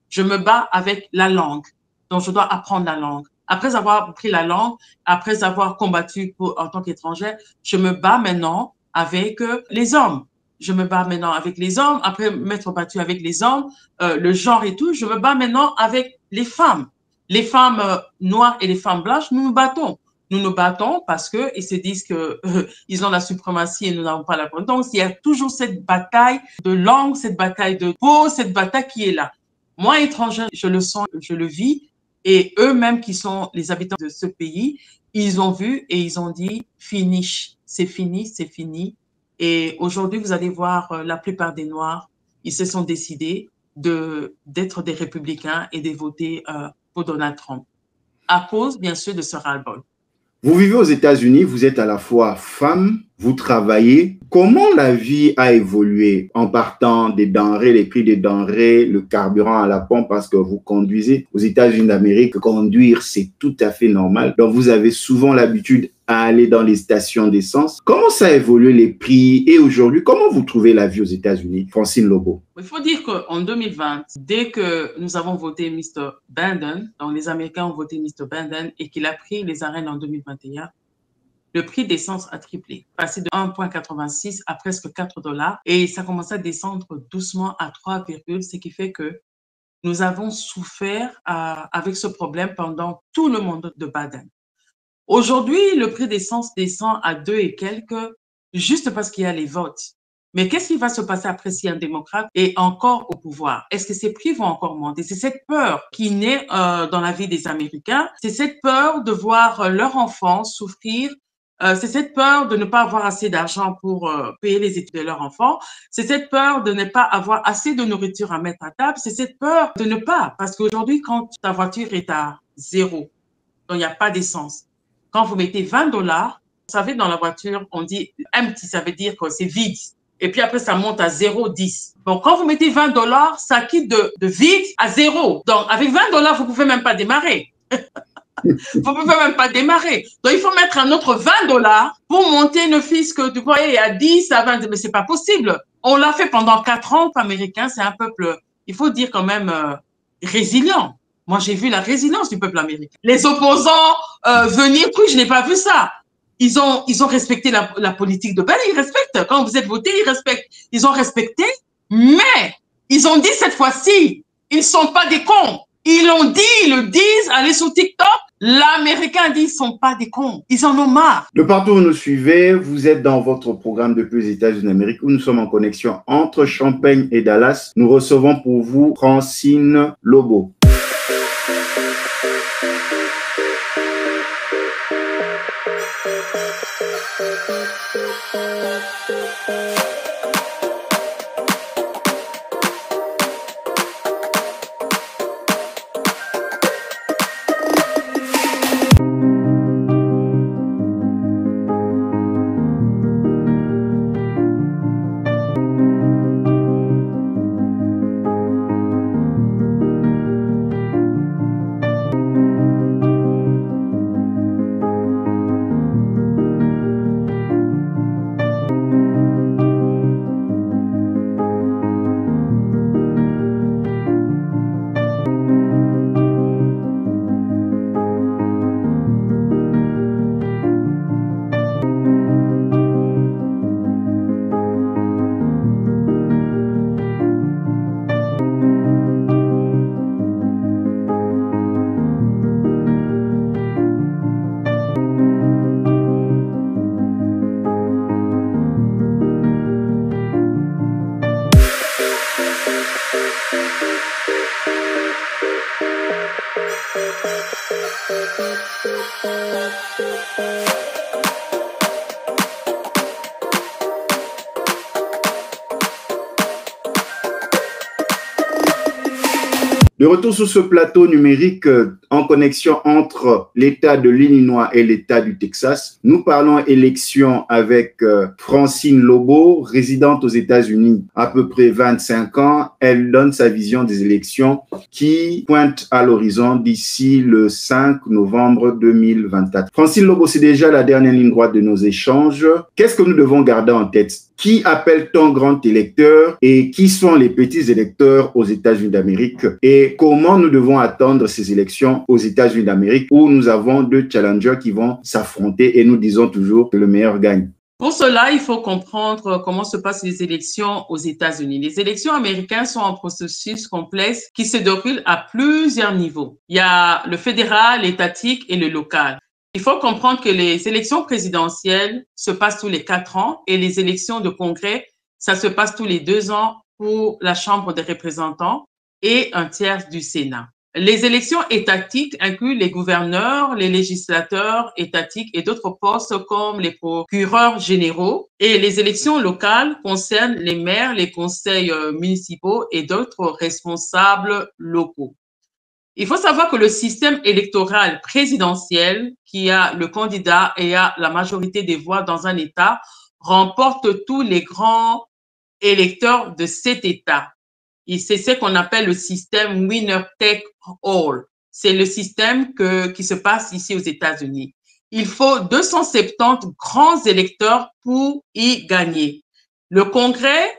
Je me bats avec la langue, donc je dois apprendre la langue. Après avoir appris la langue, après avoir combattu en tant qu'étrangère, je me bats maintenant avec les hommes. Je me bats maintenant avec les hommes, après m'être battu avec les hommes, le genre et tout, je me bats maintenant avec les femmes. Les femmes noires et les femmes blanches, nous nous battons. Nous nous battons parce que ils se disent que ils ont la suprématie et nous n'avons pas la bonne. Donc, il y a toujours cette bataille de langue, cette bataille de peau, cette bataille qui est là. Moi, étrangère, je le sens, je le vis. Et eux-mêmes qui sont les habitants de ce pays, ils ont vu et ils ont dit finish, c'est fini, c'est fini. Et aujourd'hui, vous allez voir la plupart des Noirs, ils se sont décidés d'être des républicains et de voter pour Donald Trump, à cause, bien sûr, de ce ras-le-bol. Vous vivez aux États-Unis, vous êtes à la fois femme, vous travaillez. Comment la vie a évolué en partant des denrées, les prix des denrées, le carburant à la pompe, parce que vous conduisez aux États-Unis d'Amérique, conduire, c'est tout à fait normal. Donc, vous avez souvent l'habitude à aller dans les stations d'essence. Comment ça a évolué les prix et aujourd'hui, comment vous trouvez la vie aux États-Unis, Francine Lobo? Il faut dire qu'en 2020, dès que nous avons voté Mr. Biden, donc les Américains ont voté Mr. Biden et qu'il a pris les arènes en 2021, le prix d'essence a triplé, passé de 1,86 à presque 4 $ et ça commence à descendre doucement à 3, ce qui fait que nous avons souffert avec ce problème pendant tout le mandat de Biden. Aujourd'hui, le prix d'essence descend à 2 et quelques, juste parce qu'il y a les votes. Mais qu'est-ce qui va se passer après si un démocrate est encore au pouvoir? Est-ce que ces prix vont encore monter? C'est cette peur qui naît dans la vie des Américains. C'est cette peur de voir leur enfant souffrir. C'est cette peur de ne pas avoir assez d'argent pour payer les études de leur enfant. C'est cette peur de ne pas avoir assez de nourriture à mettre à table. C'est cette peur de ne pas, parce qu'aujourd'hui, quand ta voiture est à 0, donc il n'y a pas d'essence. Quand vous mettez 20 $, vous savez, dans la voiture, on dit empty, ça veut dire que c'est vide. Et puis après, ça monte à 0,10. Donc, quand vous mettez 20 $, ça quitte de vide à 0. Donc, avec 20 $, vous ne pouvez même pas démarrer. Vous ne pouvez même pas démarrer. Donc, il faut mettre un autre 20 $ pour monter ne fût-ce que, vous voyez, à 10, à 20. Mais c'est pas possible. On l'a fait pendant 4 ans. Américain, c'est un peuple, il faut dire quand même, résilient. Moi, j'ai vu la résilience du peuple américain. Les opposants venir, oui, je n'ai pas vu ça. Ils ont respecté la politique de Biden. Ils respectent. Quand vous êtes voté, ils respectent. Ils ont respecté, mais ils ont dit cette fois-ci, ils ne sont pas des cons. Ils l'ont dit, ils le disent. Allez sur TikTok. L'Américain dit, ils ne sont pas des cons. Ils en ont marre. De partout où vous nous suivez, vous êtes dans votre programme depuis les États-Unis d'Amérique où nous sommes en connexion entre Champaign et Dallas. Nous recevons pour vous Francine Lobo. De retour sur ce plateau numérique en connexion entre l'État de l'Illinois et l'État du Texas, nous parlons élection avec Francine Lobo, résidente aux États-Unis à peu près 25 ans. Elle donne sa vision des élections qui pointe à l'horizon d'ici le 5 novembre 2024. Francine Lobo, c'est déjà la dernière ligne droite de nos échanges. Qu'est-ce que nous devons garder en tête? Qui appelle-t-on grand électeur et qui sont les petits électeurs aux États-Unis d'Amérique? Et comment nous devons attendre ces élections aux États-Unis d'Amérique où nous avons deux challengers qui vont s'affronter et nous disons toujours que le meilleur gagne? Pour cela, il faut comprendre comment se passent les élections aux États-Unis. Les élections américaines sont un processus complexe qui se déroule à plusieurs niveaux. Il y a le fédéral, l'étatique et le local. Il faut comprendre que les élections présidentielles se passent tous les 4 ans et les élections de congrès, ça se passe tous les 2 ans pour la Chambre des représentants et un tiers du Sénat. Les élections étatiques incluent les gouverneurs, les législateurs étatiques et d'autres postes comme les procureurs généraux. Et les élections locales concernent les maires, les conseils municipaux et d'autres responsables locaux. Il faut savoir que le système électoral présidentiel, qui a le candidat et a la majorité des voix dans un État, remporte tous les grands électeurs de cet État. Et c'est ce qu'on appelle le système winner take all. C'est le système qui se passe ici aux États-Unis. Il faut 270 grands électeurs pour y gagner. Le Congrès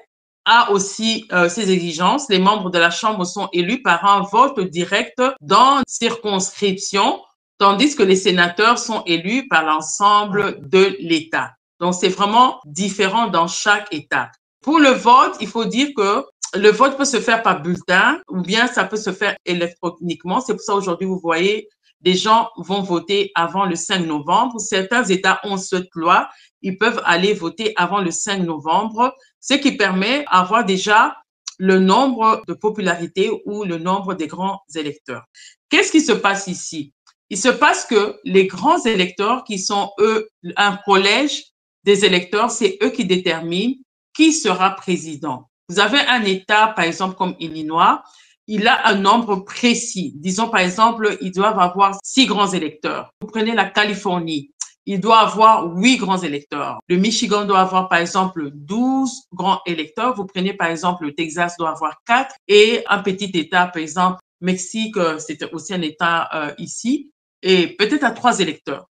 a aussi ses exigences. Les membres de la Chambre sont élus par un vote direct dans circonscription, tandis que les sénateurs sont élus par l'ensemble de l'État. Donc, c'est vraiment différent dans chaque État. Pour le vote, il faut dire que le vote peut se faire par bulletin ou bien ça peut se faire électroniquement. C'est pour ça aujourd'hui, vous voyez, des gens vont voter avant le 5 novembre. Certains États ont cette loi. Ils peuvent aller voter avant le 5 novembre, ce qui permet d'avoir déjà le nombre de popularité ou le nombre des grands électeurs. Qu'est-ce qui se passe ici? Il se passe que les grands électeurs qui sont, eux, un collège des électeurs, c'est eux qui déterminent qui sera président. Vous avez un État, par exemple, comme Illinois, il a un nombre précis. Disons, par exemple, ils doivent avoir 6 grands électeurs. Vous prenez la Californie, il doit avoir 8 grands électeurs. Le Michigan doit avoir, par exemple, 12 grands électeurs. Vous prenez, par exemple, le Texas doit avoir 4 et un petit État, par exemple, Mexique, c'est aussi un État ici, et peut-être à 3 électeurs.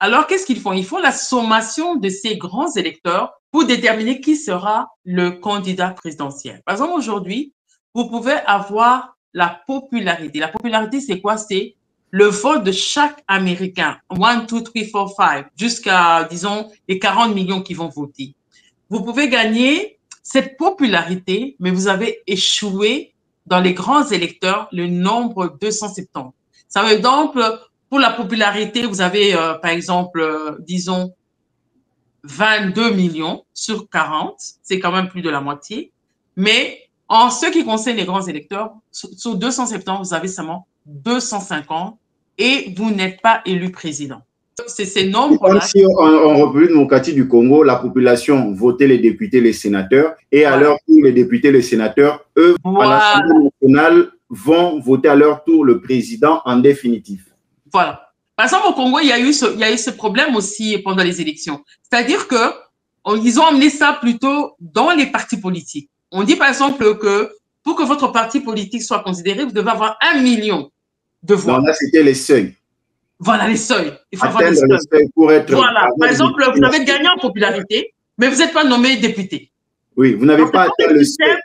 Alors, qu'est-ce qu'ils font? Ils font la sommation de ces grands électeurs pour déterminer qui sera le candidat présidentiel. Par exemple, aujourd'hui, vous pouvez avoir la popularité. La popularité, c'est quoi? C'est le vote de chaque Américain. 1, 2, 3, 4, 5, jusqu'à, disons, les 40 millions qui vont voter. Vous pouvez gagner cette popularité, mais vous avez échoué dans les grands électeurs, le nombre 270. Ça veut donc, pour la popularité, vous avez, par exemple, disons, 22 millions sur 40, c'est quand même plus de la moitié. Mais en ce qui concerne les grands électeurs, sur 270, vous avez seulement 250 et vous n'êtes pas élu président. C'est ces nombres-là. Si en République démocratique du Congo, la population votait les députés, les sénateurs, et à leur tour, les députés, les sénateurs, eux, à l'Assemblée nationale, vont voter à leur tour le président en définitif. Voilà. Par exemple, au Congo, il y a eu ce problème aussi pendant les élections. C'est-à-dire que ils ont amené ça plutôt dans les partis politiques. On dit par exemple que pour que votre parti politique soit considéré, vous devez avoir 1 million de voix. Non, là, c'était les seuils. Voilà, les seuils. Il faut atteindre avoir les seuils pour être... Voilà. Par exemple, vous avez gagné en popularité, mais vous n'êtes pas nommé député. Oui, vous n'avez pas atteint le seuil.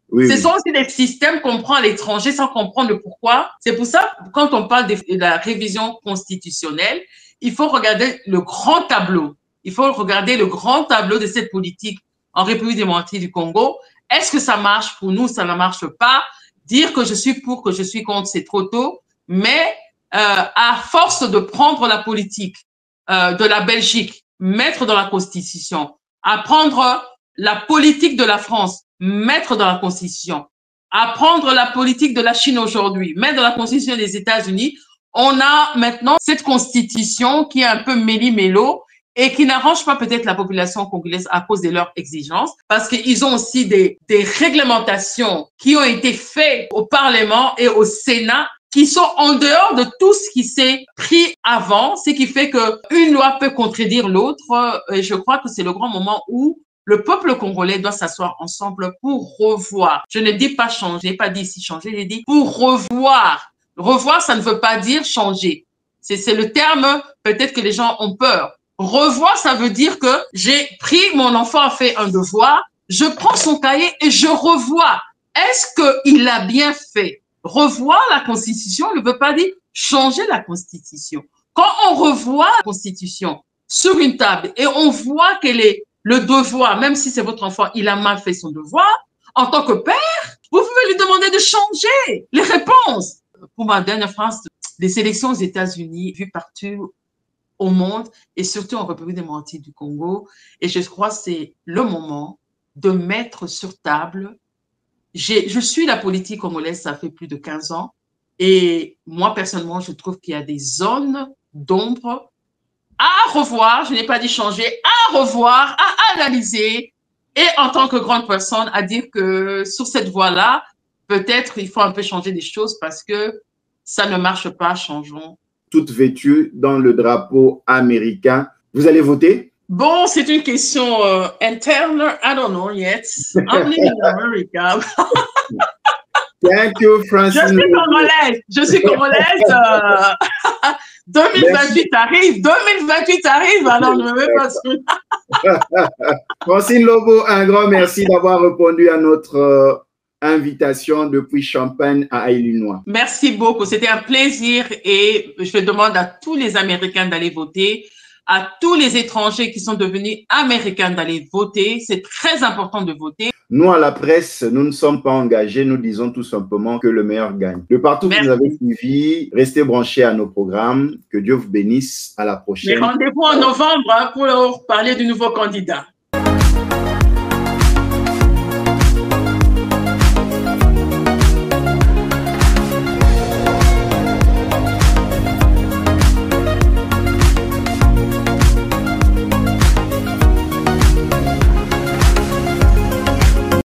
Oui, ce sont aussi des systèmes qu'on prend à l'étranger sans comprendre le pourquoi. C'est pour ça, quand on parle de la révision constitutionnelle, il faut regarder le grand tableau. Il faut regarder le grand tableau de cette politique en République démocratique du Congo. Est-ce que ça marche pour nous? Ça ne marche pas. Dire que je suis pour, que je suis contre, c'est trop tôt. Mais à force de prendre la politique de la Belgique, mettre dans la Constitution, à prendre la politique de la France, mettre dans la Constitution, à prendre la politique de la Chine aujourd'hui, mettre dans la Constitution des États-Unis, on a maintenant cette Constitution qui est un peu méli-mélo et qui n'arrange pas peut-être la population congolaise à cause de leurs exigences, parce qu'ils ont aussi des réglementations qui ont été faites au Parlement et au Sénat qui sont en dehors de tout ce qui s'est pris avant, ce qui fait qu'une loi peut contredire l'autre. Et je crois que c'est le grand moment où le peuple congolais doit s'asseoir ensemble pour revoir. Je ne dis pas changer, je n'ai pas dit ici changer, j'ai dit pour revoir. Revoir, ça ne veut pas dire changer. C'est le terme, peut-être que les gens ont peur. Revoir, ça veut dire que j'ai pris, mon enfant a fait un devoir, je prends son cahier et je revois. Est-ce qu'il a bien fait? Revoir la Constitution ne veut pas dire changer la Constitution. Quand on revoit la Constitution sur une table et on voit qu'elle est le devoir, même si c'est votre enfant, il a mal fait son devoir, en tant que père, vous pouvez lui demander de changer les réponses. Pour ma dernière phrase, les élections aux États-Unis, vues partout au monde et surtout en République démocratique du Congo, et je crois que c'est le moment de mettre sur table. Je suis la politique congolaise, ça fait plus de 15 ans. Et moi, personnellement, je trouve qu'il y a des zones d'ombre à revoir. Je n'ai pas dit changer, à revoir, à analyser. Et en tant que grande personne, à dire que sur cette voie-là, peut-être il faut un peu changer des choses parce que ça ne marche pas, changeons. Toutes vêtues dans le drapeau américain. Vous allez voter? Bon, c'est une question interne. I don't know yet. I'm living in America. Thank you, Francine. Je suis congolaise. 2028 arrive. 2028 arrive. Alors, ne me mets pas sur... Francine Lobo, un grand merci d'avoir répondu à notre invitation depuis Champagne à Illinois. Merci beaucoup. C'était un plaisir et je demande à tous les Américains d'aller voter, à tous les étrangers qui sont devenus Américains d'aller voter. C'est très important de voter. Nous, à la presse, nous ne sommes pas engagés. Nous disons tout simplement que le meilleur gagne. De partout que vous avez suivi, restez branchés à nos programmes. Que Dieu vous bénisse. À la prochaine. Rendez-vous en novembre pour parler du nouveau candidat.